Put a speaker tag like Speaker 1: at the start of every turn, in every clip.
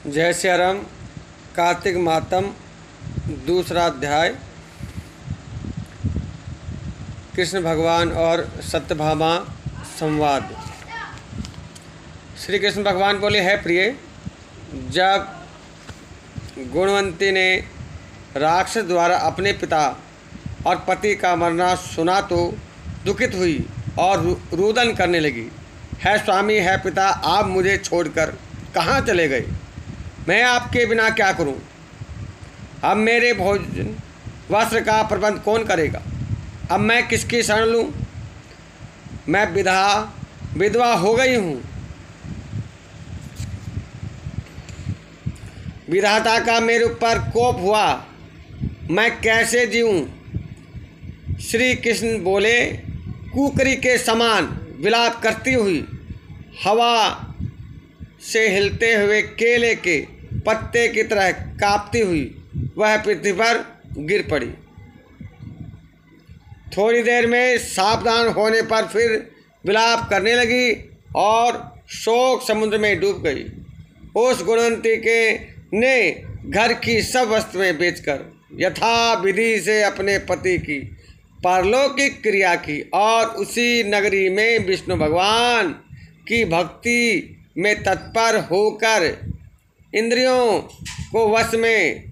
Speaker 1: जय श्री राम। कार्तिक मातम दूसरा अध्याय। कृष्ण भगवान और सत्यभामा संवाद। श्री कृष्ण भगवान बोले, है प्रिय, जब गुणवंती ने राक्षस द्वारा अपने पिता और पति का मरना सुना तो दुखित हुई और रुदन करने लगी। है स्वामी, है पिता, आप मुझे छोड़कर कहाँ चले गए? मैं आपके बिना क्या करूं? अब मेरे भोजन वस्त्र का प्रबंध कौन करेगा? अब मैं किसकी शरण लूं? मैं विधवा हो गई हूं। विधाता का मेरे ऊपर कोप हुआ, मैं कैसे जीऊं? श्री कृष्ण बोले, कुकरी के समान विलाप करती हुई हवा से हिलते हुए केले के पत्ते की तरह कांपती हुई वह पृथ्वी पर गिर पड़ी। थोड़ी देर में सावधान होने पर फिर विलाप करने लगी और शोक समुद्र में डूब गई। उस गुणवंती के ने घर की सब वस्तुएं बेचकर यथा विधि से अपने पति की पारलौकिक क्रिया की और उसी नगरी में विष्णु भगवान की भक्ति में तत्पर होकर इंद्रियों को वश में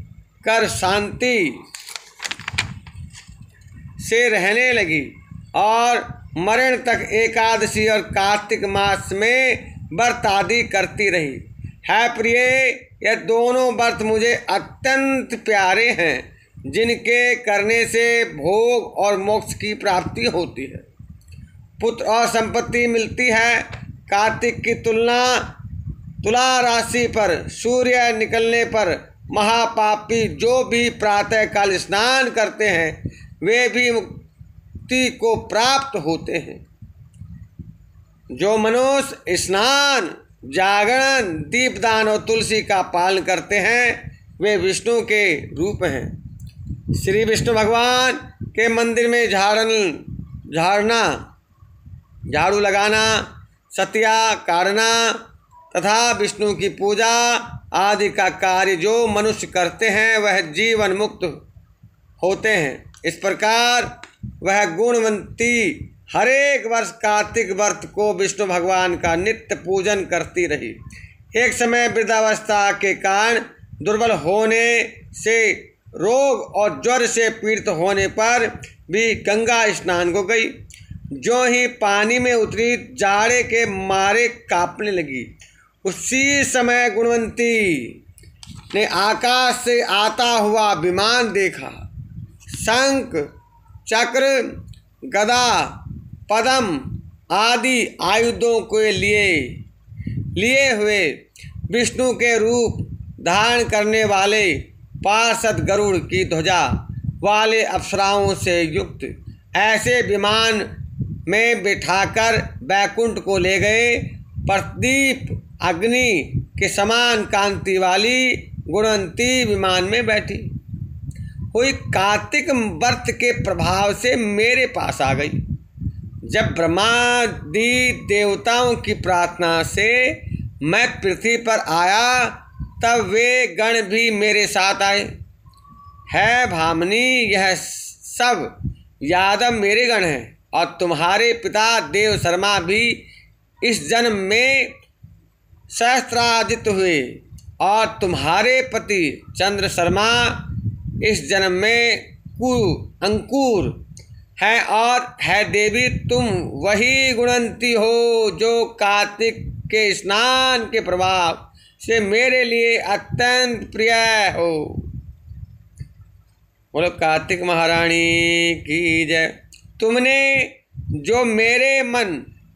Speaker 1: कर शांति से रहने लगी और मरण तक एकादशी और कार्तिक मास में व्रत आदि करती रही। है प्रिय, यह दोनों व्रत मुझे अत्यंत प्यारे हैं, जिनके करने से भोग और मोक्ष की प्राप्ति होती है, पुत्र और संपत्ति मिलती है। कार्तिक की तुला राशि पर सूर्य निकलने पर महापापी जो भी प्रातः काल स्नान करते हैं वे भी मुक्ति को प्राप्त होते हैं। जो मनुष्य स्नान, जागरण, दीपदान और तुलसी का पालन करते हैं वे विष्णु के रूप हैं। श्री विष्णु भगवान के मंदिर में झाड़ू लगाना, सतिया काटना तथा विष्णु की पूजा आदि का कार्य जो मनुष्य करते हैं वह जीवन मुक्त होते हैं। इस प्रकार वह गुणवंती हरेक वर्ष कार्तिक व्रत को विष्णु भगवान का नित्य पूजन करती रही। एक समय वृद्धावस्था के कारण दुर्बल होने से, रोग और ज्वर से पीड़ित होने पर भी गंगा स्नान को गई। जो ही पानी में उतरी जाड़े के मारे कांपने लगी। उसी समय गुणवंती ने आकाश से आता हुआ विमान देखा। शंख, चक्र, गदा, पद्म आदि आयुधों को लिए हुए विष्णु के रूप धारण करने वाले पार्षद गरुड़ की ध्वजा वाले अप्सराओं से युक्त ऐसे विमान में बिठाकर बैकुंठ को ले गए। प्रदीप अग्नि के समान कांति वाली गुणवंती विमान में बैठी हुई कार्तिक व्रत के प्रभाव से मेरे पास आ गई। जब ब्रह्मादि देवताओं की प्रार्थना से मैं पृथ्वी पर आया तब वे गण भी मेरे साथ आए। है भामिनी, यह सब यादव मेरे गण हैं और तुम्हारे पिता देव शर्मा भी इस जन्म में सहस्त्राजित हुए और तुम्हारे पति चंद्र शर्मा इस जन्म में अंकुर है। और है देवी, तुम वही गुणवंती हो जो कार्तिक के स्नान के प्रभाव से मेरे लिए अत्यंत प्रिय हो। बोलो कार्तिक महारानी की जय। तुमने जो मेरे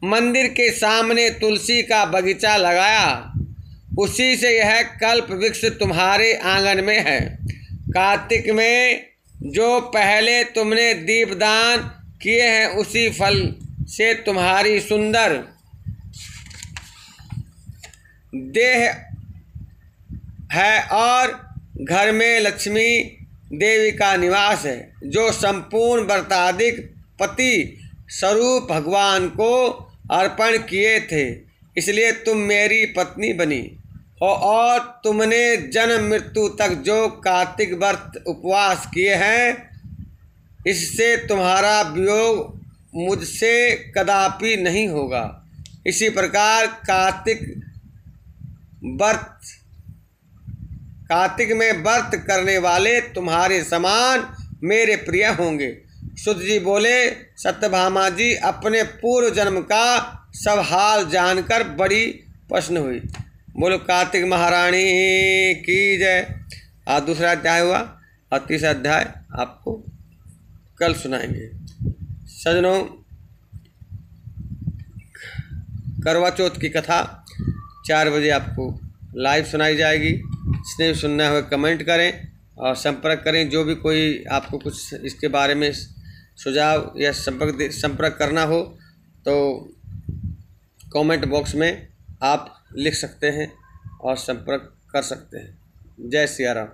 Speaker 1: मंदिर के सामने तुलसी का बगीचा लगाया उसी से यह कल्प वृक्ष तुम्हारे आंगन में है। कार्तिक में जो पहले तुमने दीपदान किए हैं उसी फल से तुम्हारी सुंदर देह है और घर में लक्ष्मी देवी का निवास है, जो संपूर्ण व्रतादिक पति स्वरूप भगवान को अर्पण किए थे, इसलिए तुम मेरी पत्नी बनी और तुमने जन्म मृत्यु तक जो कार्तिक व्रत उपवास किए हैं, इससे तुम्हारा वियोग मुझसे कदापि नहीं होगा। इसी प्रकार कार्तिक में व्रत करने वाले तुम्हारे समान मेरे प्रिय होंगे। सुत जी बोले, सत्यभामा जी अपने पूर्व जन्म का सब हाल जानकर बड़ी प्रसन्न हुई। बोलो कार्तिक महारानी की जय। आज दूसरा अध्याय हुआ और तीसरा अध्याय आपको कल सुनाएंगे। सजनों, करवा चौथ की कथा 4 बजे आपको लाइव सुनाई जाएगी। जिसने भी सुनना है कमेंट करें और संपर्क करें। जो भी कोई आपको कुछ इसके बारे में सुझाव या संपर्क करना हो तो कमेंट बॉक्स में आप लिख सकते हैं और संपर्क कर सकते हैं। जय सिया राम।